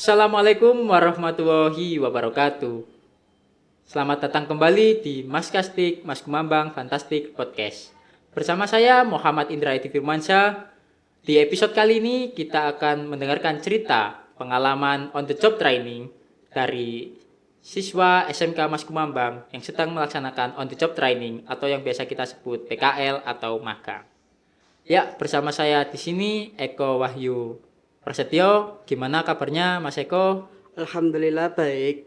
Assalamualaikum warahmatullahi wabarakatuh. Selamat datang kembali di Mas Kastik, Mas Kumambang Fantastik Podcast. Bersama saya Muhammad Indra Edi Firmansyah. Di episode kali ini kita akan mendengarkan cerita pengalaman on the job training dari siswa SMK Mas Kumambang yang sedang melaksanakan on the job training atau yang biasa kita sebut PKL atau magang. Ya, bersama saya di sini Eko Wahyu Prasetyo. Gimana kabarnya Mas Eko? Alhamdulillah baik.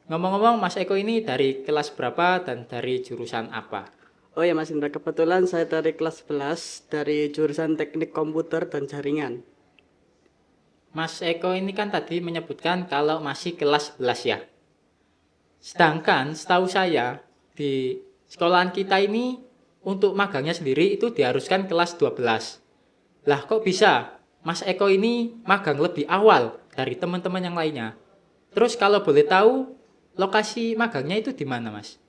Ngomong-ngomong, Mas Eko ini dari kelas berapa dan dari jurusan apa? Oh ya Mas Indra, kebetulan saya dari kelas 11 dari jurusan Teknik Komputer dan Jaringan. Mas Eko ini kan tadi menyebutkan kalau masih kelas 11 ya. Sedangkan setahu saya di sekolahan kita ini untuk magangnya sendiri itu diharuskan kelas 12. Lah kok bisa Mas Eko ini magang lebih awal dari teman-teman yang lainnya? Terus kalau boleh tahu lokasi magangnya itu di mana, Mas?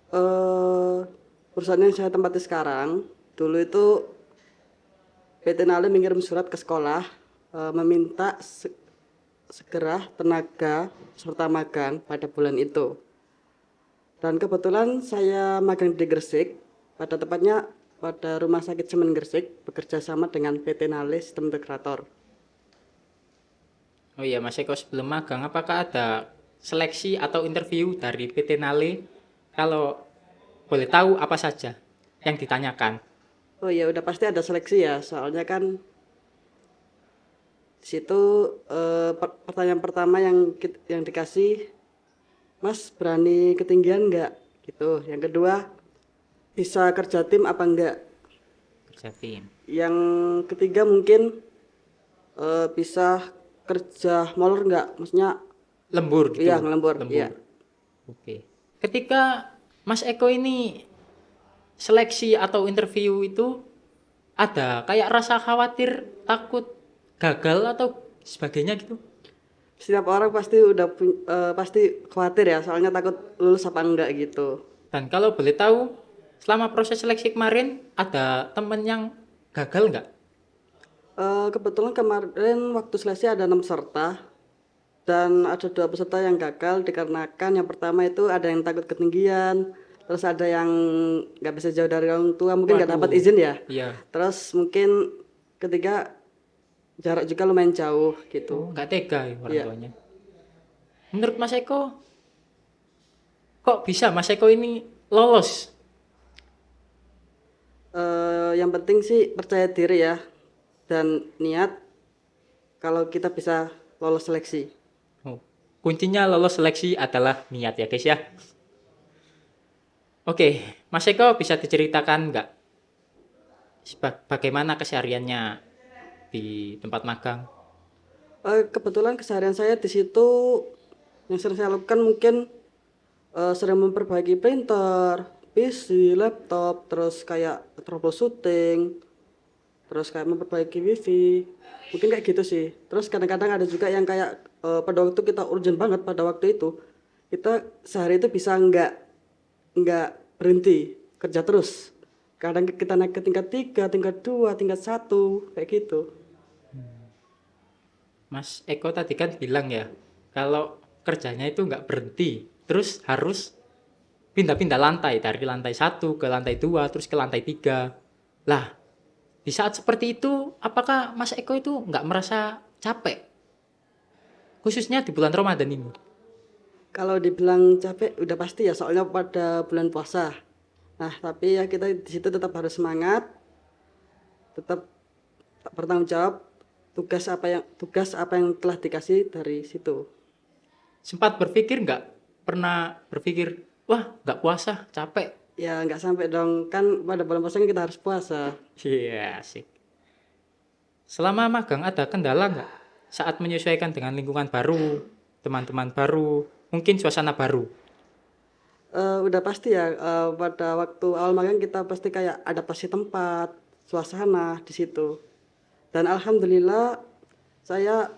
Eh Perusahaan yang saya tempati sekarang, dulu itu PT Nale mengirim surat ke sekolah meminta segera tenaga serta magang pada bulan itu. Dan kebetulan saya magang di Gresik, pada tepatnya pada Rumah Sakit Semen Gresik, bekerja sama dengan PT Nale Sistem Integrator. Oh iya, Mas Eko sebelum magang apakah ada seleksi atau interview dari PT Nale? Kalau boleh tahu apa saja yang ditanyakan? Oh ya udah pasti ada seleksi ya, soalnya kan di situ pertanyaan pertama yang dikasih, Mas berani ketinggian nggak? Gitu. Yang kedua, bisa kerja tim apa enggak? Kerja tim. Yang ketiga mungkin bisa kerja molor nggak? Maksudnya, Lembur iya gitu. ngelembur, iya. Lembur. Oke. Ketika Mas Eko ini seleksi atau interview itu ada kayak rasa khawatir, takut gagal atau sebagainya gitu. Setiap orang pasti pasti khawatir ya, soalnya takut lulus apa enggak gitu. Dan kalau boleh tahu, selama proses seleksi kemarin ada temen yang gagal nggak? Kebetulan kemarin waktu seleksi ada 6 peserta dan ada 2 peserta yang gagal dikarenakan yang pertama itu ada yang takut ketinggian, terus ada yang nggak bisa jauh dari orang tua, mungkin nggak dapat Waduh. izin ya. Iya. Terus mungkin ketiga jarak juga lumayan jauh Oh, gitu. nggak tega ya orang Iya. tuanya. Menurut Mas Eko, kok bisa Mas Eko ini lolos? Yang penting sih percaya diri ya dan niat kalau kita bisa lolos seleksi. Oh, kuncinya lolos seleksi adalah niat ya guys ya. Oke, Mas Eko bisa diceritakan nggak bagaimana kesehariannya di tempat magang? Kebetulan keseharian saya di situ yang sering saya lakukan mungkin sering memperbaiki printer, PC, laptop, terus kayak troubleshooting, terus kayak memperbaiki wifi, mungkin kayak gitu sih. Terus kadang-kadang ada juga yang kayak pada waktu kita urgent banget pada waktu itu, kita sehari itu bisa nggak berhenti kerja terus. Kadang kita naik ke tingkat 3, tingkat 2, tingkat 1, kayak gitu. Mas Eko tadi kan bilang ya, kalau kerjanya itu nggak berhenti, terus harus pindah-pindah lantai dari lantai 1 ke lantai 2 terus ke lantai 3. Lah, di saat seperti itu, apakah Mas Eko itu nggak merasa capek? Khususnya di bulan Ramadan ini. Kalau dibilang capek udah pasti ya, soalnya pada bulan puasa. Nah, tapi ya kita di situ tetap harus semangat, tetap bertanggung jawab tugas apa yang telah dikasih dari situ. Sempat berpikir nggak? Pernah berpikir, wah nggak puasa, capek. Ya nggak sampai dong, kan pada bulan puasa kan kita harus puasa. Iya, asik. Selama magang ada kendala nggak? Saat menyesuaikan dengan lingkungan baru, teman-teman baru, mungkin suasana baru. Udah pasti ya, pada waktu awal magang kita pasti kayak adaptasi tempat, suasana di situ. Dan alhamdulillah saya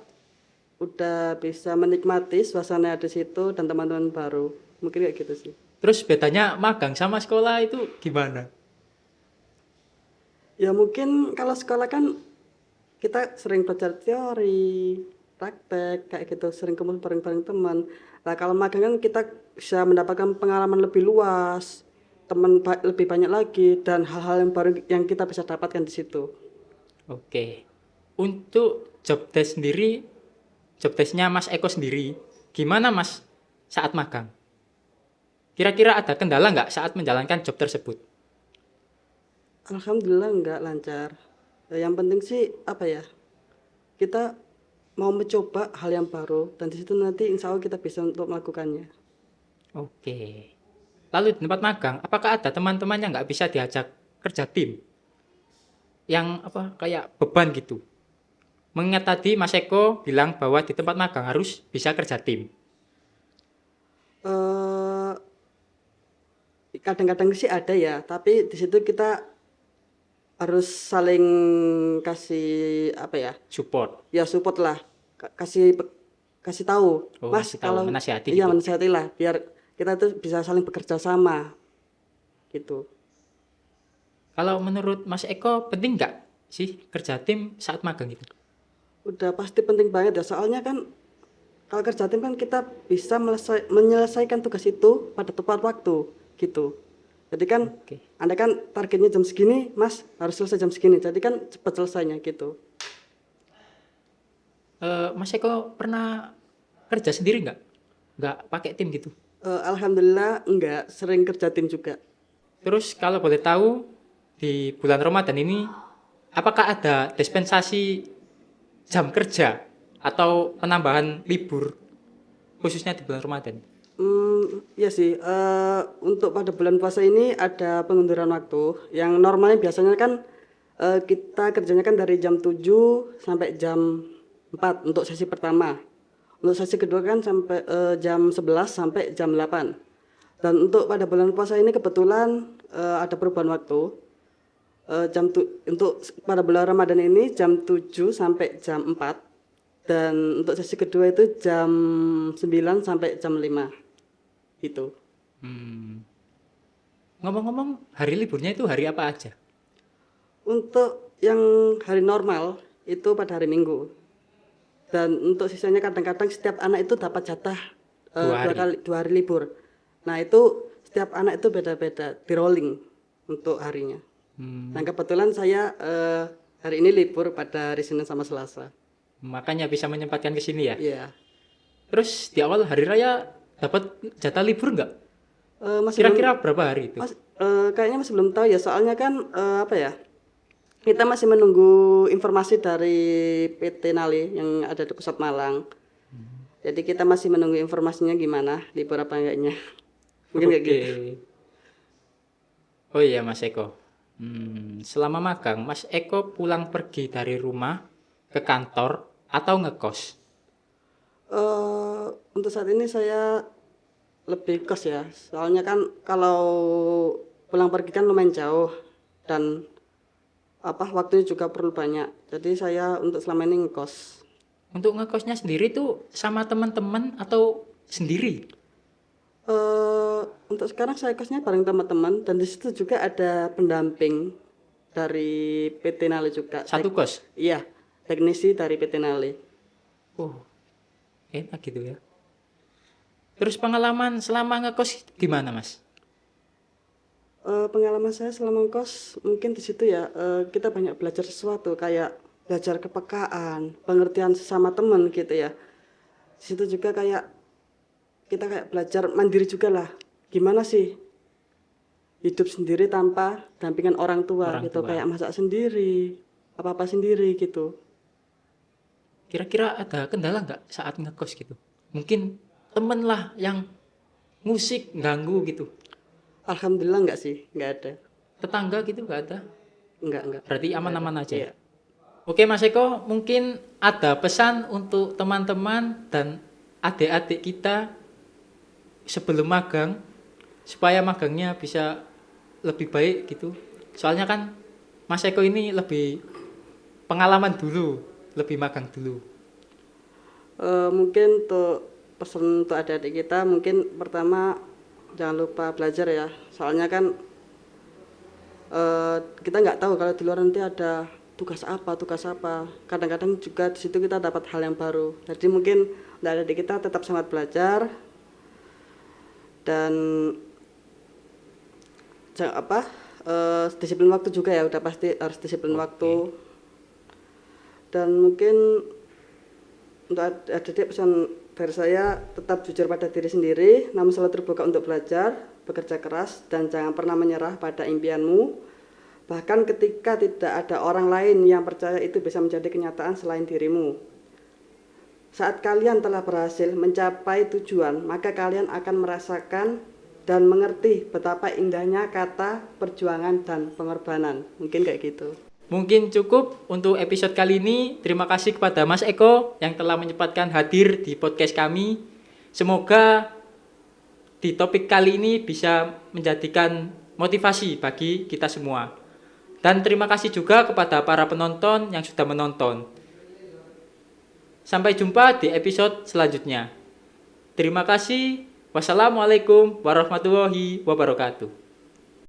udah bisa menikmati suasana di situ dan teman-teman baru. Mungkin kayak gitu sih. Terus bedanya magang sama sekolah itu gimana? Ya mungkin kalau sekolah kan kita sering belajar teori, praktek kayak gitu, sering kumpul bareng-bareng teman. Nah kalau magang kan kita bisa mendapatkan pengalaman lebih luas, lebih banyak lagi, dan hal-hal yang baru yang kita bisa dapatkan di situ. Oke. Untuk job desk-nya Mas Eko sendiri, gimana Mas saat magang? Kira-kira ada kendala nggak saat menjalankan job tersebut? Alhamdulillah nggak lancar. Yang penting sih apa ya, kita mau mencoba hal yang baru, dan di situ nanti insya Allah kita bisa untuk melakukannya. Oke. Lalu di tempat magang, apakah ada teman-teman yang nggak bisa diajak kerja tim? Yang apa kayak beban gitu? Mengingat tadi Mas Eko bilang bahwa di tempat magang harus bisa kerja tim. Eh, Kadang-kadang sih ada ya, tapi di situ kita harus saling kasih apa ya, Support. ya support lah. Kasih tahu, Oh, Mas, ngasih tahu, kalau menasihati iya gitu. menasihati lah, biar kita tuh bisa saling bekerja sama gitu. Kalau menurut Mas Eko penting nggak sih kerja tim saat magang itu? Udah pasti penting banget ya, soalnya kan kalau kerja tim kan kita bisa menyelesaikan tugas itu pada tepat waktu gitu. Jadi kan Oke. Anda kan targetnya jam segini, Mas harus selesai jam segini. Jadi kan cepat selesainya gitu. Mas Eko pernah kerja sendiri nggak? Nggak pakai tim gitu? Alhamdulillah enggak, sering kerja tim juga. Terus kalau boleh tahu di bulan Ramadan ini apakah ada dispensasi jam kerja atau penambahan libur khususnya di bulan Ramadan? Iya sih, untuk pada bulan puasa ini ada pengunduran waktu. Yang normalnya biasanya kan kita kerjanya kan dari jam 7 sampai jam 4 untuk sesi pertama. Untuk sesi kedua kan sampai jam 11 sampai jam 8. Dan untuk pada bulan puasa ini kebetulan ada perubahan waktu. Untuk pada bulan Ramadan ini jam 7 sampai jam 4, dan untuk sesi kedua itu jam 9 sampai jam 5 itu. Hmm. Ngomong-ngomong, hari liburnya itu hari apa aja? Untuk yang hari normal itu pada hari Minggu, dan untuk sisanya kadang-kadang setiap anak itu dapat jatah 2 hari. 2 hari libur. Nah itu setiap anak itu beda-beda di rolling untuk harinya. Nah Hmm. kebetulan saya hari ini libur pada hari Senin sama Selasa. Makanya bisa menyempatkan ke sini ya. Iya. Terus di awal hari raya dapat jatah libur nggak? Masih belum, Kira-kira berapa hari itu? kayaknya masih belum tahu ya, soalnya kan apa ya, kita masih menunggu informasi dari PT Nali yang ada di Pusat Malang. Jadi kita masih menunggu informasinya gimana, libur apa enggaknya. Mungkin kayak Oke. gitu. Oh iya Mas Eko. Selama magang, Mas Eko pulang pergi dari rumah ke kantor atau ngekos? Untuk saat ini saya lebih kos ya. Soalnya kan kalau pulang pergi kan lumayan jauh, dan apa waktunya juga perlu banyak. Jadi saya untuk selama ini ngekos. Untuk ngekosnya sendiri tuh sama teman-teman atau sendiri? Untuk sekarang saya kosnya bareng teman-teman, dan di situ juga ada pendamping dari PT Nali juga. Satu kos? Iya, teknisi dari PT Nali. Oh, enak gitu ya. Terus pengalaman selama ngekos gimana Mas? Pengalaman saya selama ngekos mungkin di situ ya, kita banyak belajar sesuatu kayak belajar kepekaan, pengertian sesama teman gitu ya. Di situ juga kayak kita kayak belajar mandiri juga lah. Gimana sih hidup sendiri tanpa dampingan orang tua Orang gitu, tua. kayak masak sendiri, apa-apa sendiri gitu. Kira-kira ada kendala nggak saat ngekos gitu? Mungkin temen lah yang musik ganggu gitu. Alhamdulillah enggak sih, enggak ada. Tetangga gitu nggak ada. Enggak. Berarti Enggak ada. aman-aman aja ya. Iya. Oke Mas Eko, mungkin ada pesan untuk teman-teman dan adik-adik kita sebelum magang supaya magangnya bisa lebih baik gitu. Soalnya kan Mas Eko ini lebih pengalaman dulu, lebih magang dulu. Mungkin untuk pesan untuk adik-adik kita, mungkin pertama jangan lupa belajar ya. Soalnya kan kita nggak tahu kalau di luar nanti ada tugas apa. Kadang-kadang juga di situ kita dapat hal yang baru. Jadi mungkin dari adik kita tetap semangat belajar dan disiplin waktu juga ya, udah pasti harus disiplin waktu. Dan mungkin untuk adik-adik pesan dari saya, tetap jujur pada diri sendiri, namun selalu terbuka untuk belajar, bekerja keras, dan jangan pernah menyerah pada impianmu. Bahkan ketika tidak ada orang lain yang percaya, itu bisa menjadi kenyataan selain dirimu. Saat kalian telah berhasil mencapai tujuan, maka kalian akan merasakan dan mengerti betapa indahnya kata perjuangan dan pengorbanan. Mungkin kayak gitu. Mungkin cukup untuk episode kali ini. Terima kasih kepada Mas Eko yang telah menyempatkan hadir di podcast kami. Semoga di topik kali ini bisa menjadikan motivasi bagi kita semua. Dan terima kasih juga kepada para penonton yang sudah menonton. Sampai jumpa di episode selanjutnya. Terima kasih. Wassalamualaikum warahmatullahi wabarakatuh.